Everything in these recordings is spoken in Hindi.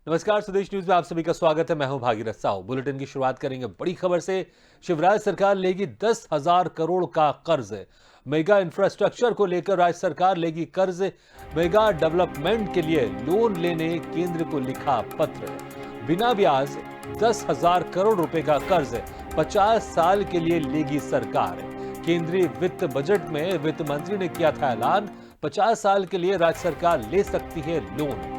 नमस्कार, स्वदेश न्यूज में आप सभी का स्वागत है। मैं हूं भागीरथ साहू। बुलेटिन की शुरुआत करेंगे बड़ी खबर से। शिवराज सरकार लेगी 10,000 करोड़ का कर्ज। मेगा इंफ्रास्ट्रक्चर को लेकर राज्य सरकार लेगी कर्ज। मेगा डेवलपमेंट के लिए लोन लेने केंद्र को लिखा पत्र। बिना ब्याज 10,000 करोड़ रुपए का कर्ज 50 साल के लिए लेगी सरकार। केंद्रीय वित्त बजट में वित्त मंत्री ने किया था ऐलान, 50 साल के लिए राज्य सरकार ले सकती है लोन।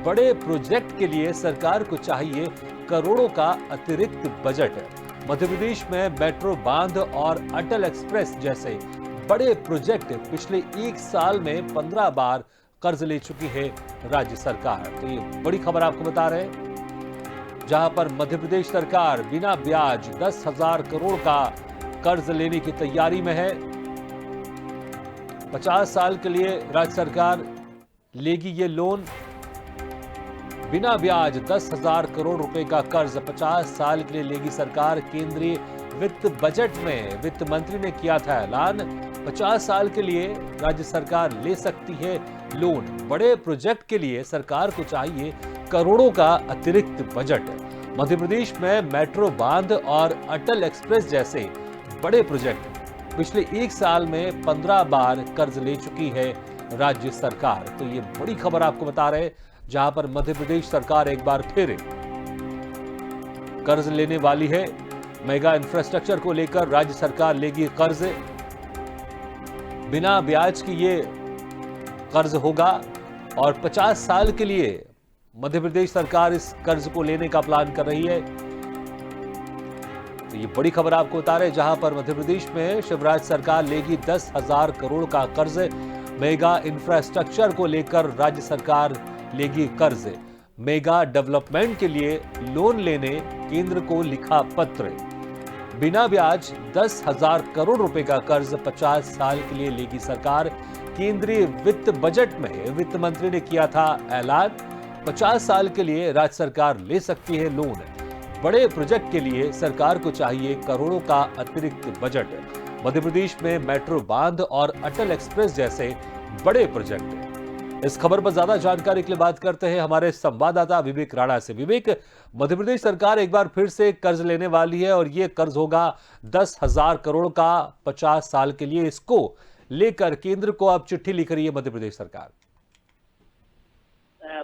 बड़े प्रोजेक्ट के लिए सरकार को चाहिए करोड़ों का अतिरिक्त बजट। मध्य प्रदेश में मेट्रो बांध और अटल एक्सप्रेस जैसे बड़े प्रोजेक्ट पिछले एक साल में 15 बार कर्ज ले चुकी है राज्य सरकार। तो ये बड़ी खबर आपको बता रहे हैं, जहां पर मध्य प्रदेश सरकार बिना ब्याज 10,000 करोड़ का कर्ज लेने की तैयारी में है। 50 साल के लिए राज्य सरकार लेगी ये लोन। बिना ब्याज 10,000 करोड़ रुपए का कर्ज 50 साल के लिए लेगी सरकार। केंद्रीय वित्त बजट में वित्त मंत्री ने किया था ऐलान, 50 साल के लिए राज्य सरकार ले सकती है लोन। बड़े प्रोजेक्ट के लिए सरकार को चाहिए करोड़ों का अतिरिक्त बजट। मध्य प्रदेश में मेट्रो बांध और अटल एक्सप्रेस जैसे बड़े प्रोजेक्ट पिछले एक साल में 15 बार कर्ज ले चुकी है राज्य सरकार। तो ये बड़ी खबर आपको बता रहे हैं, जहां पर मध्य प्रदेश सरकार एक बार फिर कर्ज लेने वाली है। मेगा इंफ्रास्ट्रक्चर को लेकर राज्य सरकार लेगी कर्ज। बिना ब्याज की ये कर्ज होगा और 50 साल के लिए मध्य प्रदेश सरकार इस कर्ज को लेने का प्लान कर रही है। तो ये बड़ी खबर आपको बता रहे हैं, जहां पर मध्य प्रदेश में शिवराज सरकार लेगी 10,000 करोड़ का कर्ज। मेगा इंफ्रास्ट्रक्चर को लेकर राज्य सरकार लेगी कर्ज। मेगा डेवलपमेंट के लिए लोन लेने केंद्र को लिखा पत्र। बिना ब्याज 10,000 करोड़ रुपए का कर्ज 50 साल के लिए लेगी सरकार। केंद्रीय वित्त बजट में वित्त मंत्री ने किया था ऐलान, 50 साल के लिए राज्य सरकार ले सकती है लोन। बड़े प्रोजेक्ट के लिए सरकार को चाहिए करोड़ों का अतिरिक्त बजट। मध्य प्रदेश में मेट्रो बांध और अटल एक्सप्रेस जैसे बड़े प्रोजेक्ट। इस खबर पर ज्यादा जानकारी के लिए बात करते हैं हमारे संवाददाता विवेक राणा से। विवेक, मध्य प्रदेश सरकार एक बार फिर से कर्ज लेने वाली है और ये कर्ज होगा 10,000 करोड़ का 50 साल के लिए। इसको लेकर केंद्र को अब चिट्ठी लिख रही है मध्य प्रदेश सरकार।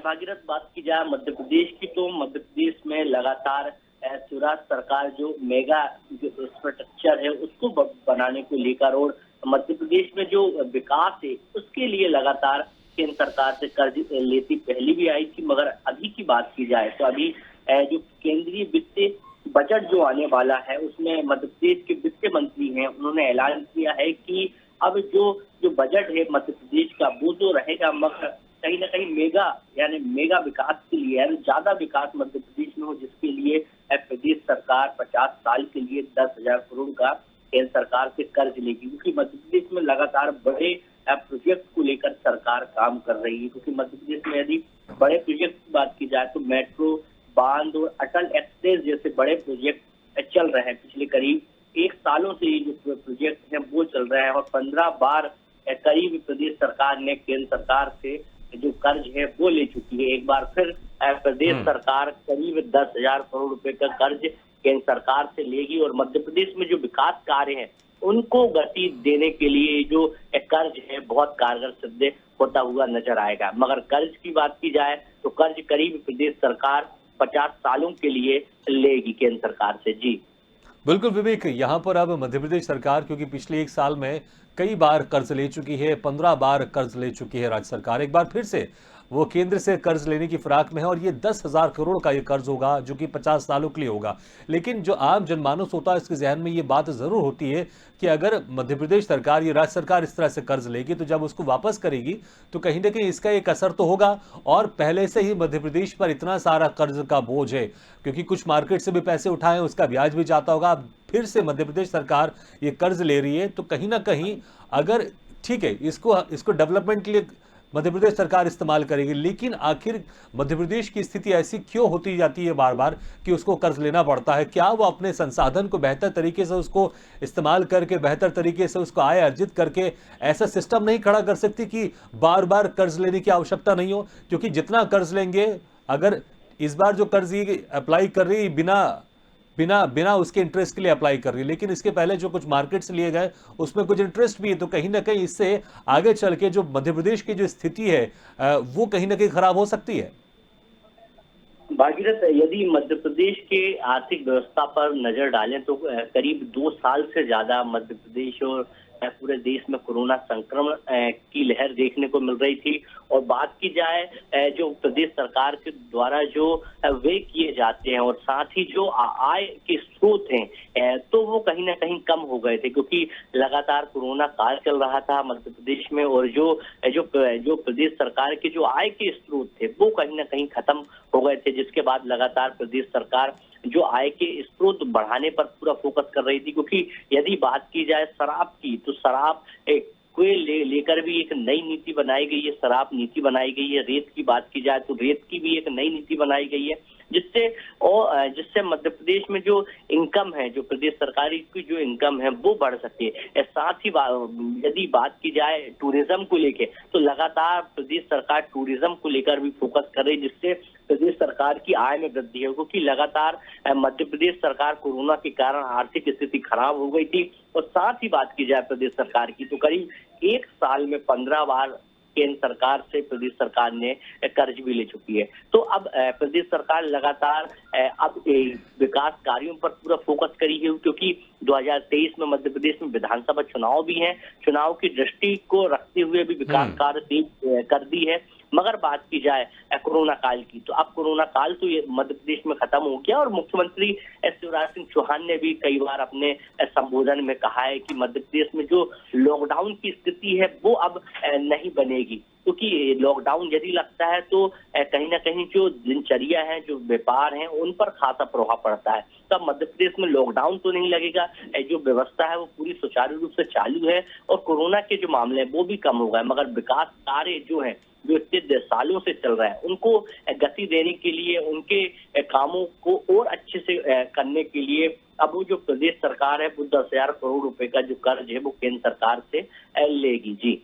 भागीरथ, बात की जाए मध्य प्रदेश की तो मध्य प्रदेश में लगातार शिवराज सरकार जो मेगा इंफ्रास्ट्रक्चर है उसको बनाने को लेकर और मध्य प्रदेश में जो विकास है उसके लिए लगातार केंद्र सरकार से कर्ज लेती पहले भी आई थी। मगर अभी की बात की जाए तो अभी जो केंद्रीय वित्त बजट जो आने वाला है उसमें मध्य प्रदेश के वित्त मंत्री हैं, उन्होंने ऐलान किया है कि अब जो बजट है मध्य प्रदेश का वो जो रहेगा, मगर कहीं ना कहीं मेगा विकास के लिए यानी ज्यादा विकास मध्य प्रदेश में हो, जिसके लिए प्रदेश सरकार 50 साल के लिए 10,000 करोड़ का केंद्र सरकार से कर्ज लेगी। क्योंकि मध्य प्रदेश में लगातार बड़े प्रोजेक्ट को लेकर सरकार काम कर रही है। क्योंकि मध्य प्रदेश में यदि बड़े प्रोजेक्ट की बात की जाए तो मेट्रो बांध और अटल एक्सप्रेस जैसे बड़े प्रोजेक्ट चल रहे हैं। पिछले करीब एक सालों से ये जो प्रोजेक्ट है वो चल रहा है और 15 बार करीब प्रदेश सरकार ने केंद्र सरकार से जो कर्ज है वो ले चुकी है। एक बार फिर प्रदेश सरकार करीब 10,000 करोड़ रुपए का कर्ज केंद्र सरकार से लेगी और मध्य प्रदेश में जो विकास कार्य हैं उनको गति देने के लिए जो कर्ज है बहुत कारगर सिद्ध होता हुआ नजर आएगा। मगर कर्ज की बात की जाए तो कर्ज करीब प्रदेश सरकार 50 सालों के लिए लेगी केंद्र सरकार से। जी बिल्कुल विवेक, यहां पर अब मध्य प्रदेश सरकार क्योंकि पिछले एक साल में कई बार कर्ज ले चुकी है, 15 बार कर्ज ले चुकी है राज्य सरकार, एक बार फिर से वो केंद्र से कर्ज लेने की फिराक में है और ये 10,000 करोड़ का ये कर्ज होगा जो कि 50 सालों के लिए होगा। लेकिन जो आम जनमानस होता है इसके जहन में ये बात जरूर होती है कि अगर मध्य प्रदेश सरकार, ये राज्य सरकार इस तरह से कर्ज लेगी तो जब उसको वापस करेगी तो कहीं ना कहीं इसका एक असर तो होगा। और पहले से ही मध्य प्रदेश पर इतना सारा कर्ज का बोझ है क्योंकि कुछ मार्केट से भी पैसे उठाए, उसका ब्याज भी जाता होगा। फिर से मध्य प्रदेश सरकार ये कर्ज ले रही है तो कहीं ना कहीं अगर ठीक है इसको डेवलपमेंट के लिए मध्य प्रदेश सरकार इस्तेमाल करेगी, लेकिन आखिर मध्य प्रदेश की स्थिति ऐसी क्यों होती जाती है बार बार कि उसको कर्ज लेना पड़ता है? क्या वो अपने संसाधन को बेहतर तरीके से उसको इस्तेमाल करके, बेहतर तरीके से उसको आय अर्जित करके ऐसा सिस्टम नहीं खड़ा कर सकती कि बार बार कर्ज लेने की आवश्यकता नहीं हो? क्योंकि जितना कर्ज लेंगे, अगर इस बार जो कर्ज ये अप्लाई कर रही है बिना बिना बिना उसके इंटरेस्ट के लिए अप्लाई कर रही है, लेकिन इसके पहले जो कुछ मार्केट से लिए गए उसमें कुछ इंटरेस्ट भी है, तो कहीं ना कहीं इससे आगे चल के जो मध्य प्रदेश की जो स्थिति है वो कहीं ना कहीं खराब हो सकती है। भागीरथ, यदि मध्य प्रदेश के आर्थिक व्यवस्था पर नजर डालें तो करीब 2 साल से ज्यादा मध्य प्रदेश और पूरे देश में कोरोना संक्रमण की लहर देखने को मिल रही थी। और बात की जाए जो प्रदेश सरकार के द्वारा जो व्यय किए जाते हैं और साथ ही जो आय के स्रोत हैं तो वो कहीं ना कहीं कम हो गए थे, क्योंकि लगातार कोरोना काल चल रहा था मध्य प्रदेश में और जो जो जो प्रदेश सरकार के जो आय के स्रोत थे वो कहीं ना कहीं खत्म हो गए थे, जिसके बाद लगातार प्रदेश सरकार जो आय के स्रोत बढ़ाने पर पूरा फोकस कर रही थी। क्योंकि यदि बात की जाए शराब की तो शराब को लेकर भी एक नई नीति बनाई गई है, शराब नीति बनाई गई है। रेत की बात की जाए तो रेत की भी एक नई नीति बनाई गई है, जिससे मध्य प्रदेश में जो इनकम है, जो प्रदेश सरकार की जो इनकम है वो बढ़ सके। साथ ही यदि बात की जाए टूरिज्म को लेके तो लगातार प्रदेश सरकार टूरिज्म को लेकर भी फोकस कर रही है, जिससे प्रदेश सरकार की आय में वृद्धि है। क्योंकि लगातार मध्य प्रदेश सरकार कोरोना के कारण आर्थिक स्थिति खराब हो गई थी। और साथ ही बात की जाए प्रदेश सरकार की तो करीब 1 साल में 15 बार केंद्र सरकार से प्रदेश सरकार ने कर्ज भी ले चुकी है। तो अब प्रदेश सरकार लगातार अब विकास कार्यों पर पूरा फोकस करी है, क्योंकि 2023 में मध्य प्रदेश में विधानसभा चुनाव भी है। चुनाव की दृष्टि को रखते हुए भी विकास कार्य तेज कर दी है। मगर बात की जाए कोरोना काल की तो अब कोरोना काल तो ये मध्य प्रदेश में खत्म हो गया और मुख्यमंत्री शिवराज सिंह चौहान ने भी कई बार अपने संबोधन में कहा है कि मध्य प्रदेश में जो लॉकडाउन की स्थिति है वो अब नहीं बनेगी, क्योंकि लॉकडाउन यदि लगता है तो कहीं ना कहीं जो दिनचर्या है, जो व्यापार है, उन पर खासा प्रभाव पड़ता है। तब मध्य प्रदेश में लॉकडाउन तो नहीं लगेगा, जो व्यवस्था है वो पूरी सुचारू रूप से चालू है और कोरोना के जो मामले हैं वो भी कम हो गए। मगर विकास कार्य जो है जो इतने सालों से चल रहा है उनको गति देने के लिए, उनके कामों को और अच्छे से करने के लिए अब वो जो प्रदेश सरकार है वो 10,000 करोड़ रुपए का जो कर्ज है वो केंद्र सरकार से लेगी। जी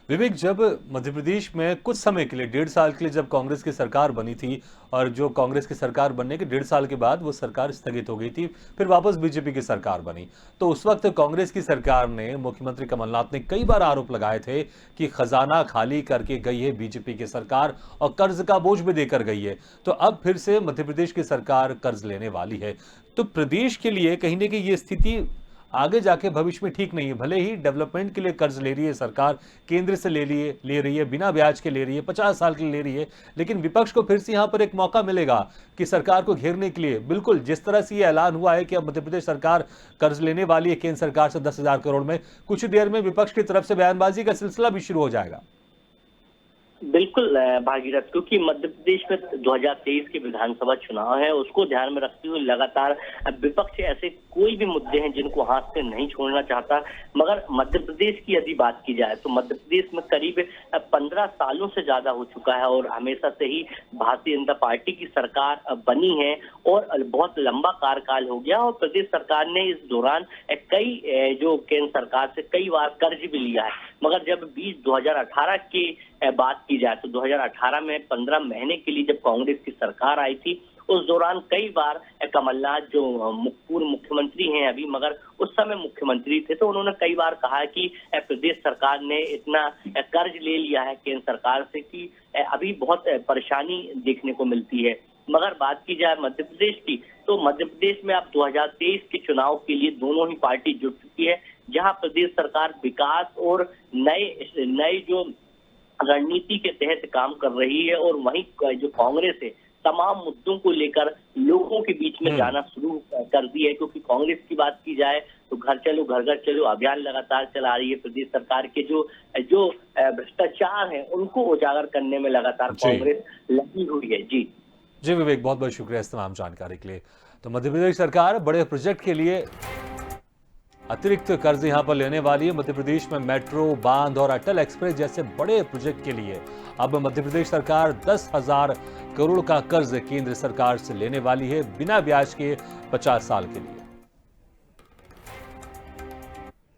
विवेक, जब मध्य प्रदेश में कुछ समय के लिए 1.5 साल के लिए जब कांग्रेस की सरकार बनी थी और जो कांग्रेस की सरकार बनने के 1.5 साल के बाद वो सरकार स्थगित हो गई थी, फिर वापस बीजेपी की सरकार बनी, तो उस वक्त कांग्रेस की सरकार ने, मुख्यमंत्री कमलनाथ ने कई बार आरोप लगाए थे कि खजाना खाली करके गई है बीजेपी की सरकार और कर्ज का बोझ भी देकर गई है। तो अब फिर से मध्य प्रदेश की सरकार कर्ज लेने वाली है, तो प्रदेश के लिए कहीं ना कहीं ये स्थिति आगे जाके भविष्य में ठीक नहीं है। भले ही डेवलपमेंट के लिए कर्ज ले रही है सरकार, केंद्र से ले रही है, बिना ब्याज के ले रही है, 50 साल के लिए ले रही है, लेकिन विपक्ष को फिर से यहां पर एक मौका मिलेगा कि सरकार को घेरने के लिए, बिल्कुल जिस तरह से ये ऐलान हुआ है कि अब मध्य प्रदेश सरकार कर्ज लेने वाली है केंद्र सरकार से 10,000 करोड़ में, कुछ देर में विपक्ष की तरफ से बयानबाजी का सिलसिला भी शुरू हो जाएगा। बिल्कुल भागीरथ, क्योंकि मध्य प्रदेश में 2023 के विधानसभा चुनाव है, उसको ध्यान में रखते हुए लगातार विपक्ष ऐसे कोई भी मुद्दे हैं जिनको हाथ से नहीं छोड़ना चाहता। मगर मध्य प्रदेश की यदि बात की जाए तो मध्य प्रदेश में करीब 15 सालों से ज्यादा हो चुका है और हमेशा से ही भारतीय जनता पार्टी की सरकार बनी है और बहुत लंबा कार्यकाल हो गया। और प्रदेश सरकार ने इस दौरान कई जो केंद्र सरकार से कई बार कर्ज भी लिया है। मगर जब 2018 की बात की जाए तो 2018 में 15 महीने के लिए जब कांग्रेस की सरकार आई थी, उस दौरान कई बार कमलनाथ जो पूर्व मुख्यमंत्री हैं अभी, मगर उस समय मुख्यमंत्री थे, तो उन्होंने कई बार कहा कि प्रदेश सरकार ने इतना कर्ज ले लिया है केंद्र सरकार से कि अभी बहुत परेशानी देखने को मिलती है। मगर बात की जाए मध्य प्रदेश की तो मध्य प्रदेश में अब 2023 के चुनाव के लिए दोनों ही पार्टी जुट चुकी है, जहां प्रदेश सरकार विकास और नए जो रणनीति के तहत काम कर रही है और वहीं जो कांग्रेस है तमाम मुद्दों को लेकर लोगों के बीच में जाना शुरू कर दी है। क्योंकि कांग्रेस की बात की जाए तो घर चलो घर घर चलो अभियान लगातार चला रही है। प्रदेश सरकार के जो भ्रष्टाचार है उनको उजागर करने में लगातार कांग्रेस लगी हुई है। जी विवेक, बहुत बहुत शुक्रिया इस तमाम जानकारी के लिए। तो मध्य प्रदेश सरकार बड़े प्रोजेक्ट के लिए अतिरिक्त कर्ज यहां पर लेने वाली है। मध्य प्रदेश में मेट्रो, बांध और अटल एक्सप्रेस जैसे बड़े प्रोजेक्ट के लिए अब मध्य प्रदेश सरकार 10,000 करोड़ का कर्ज केंद्र सरकार से लेने वाली है बिना ब्याज के 50 साल के लिए।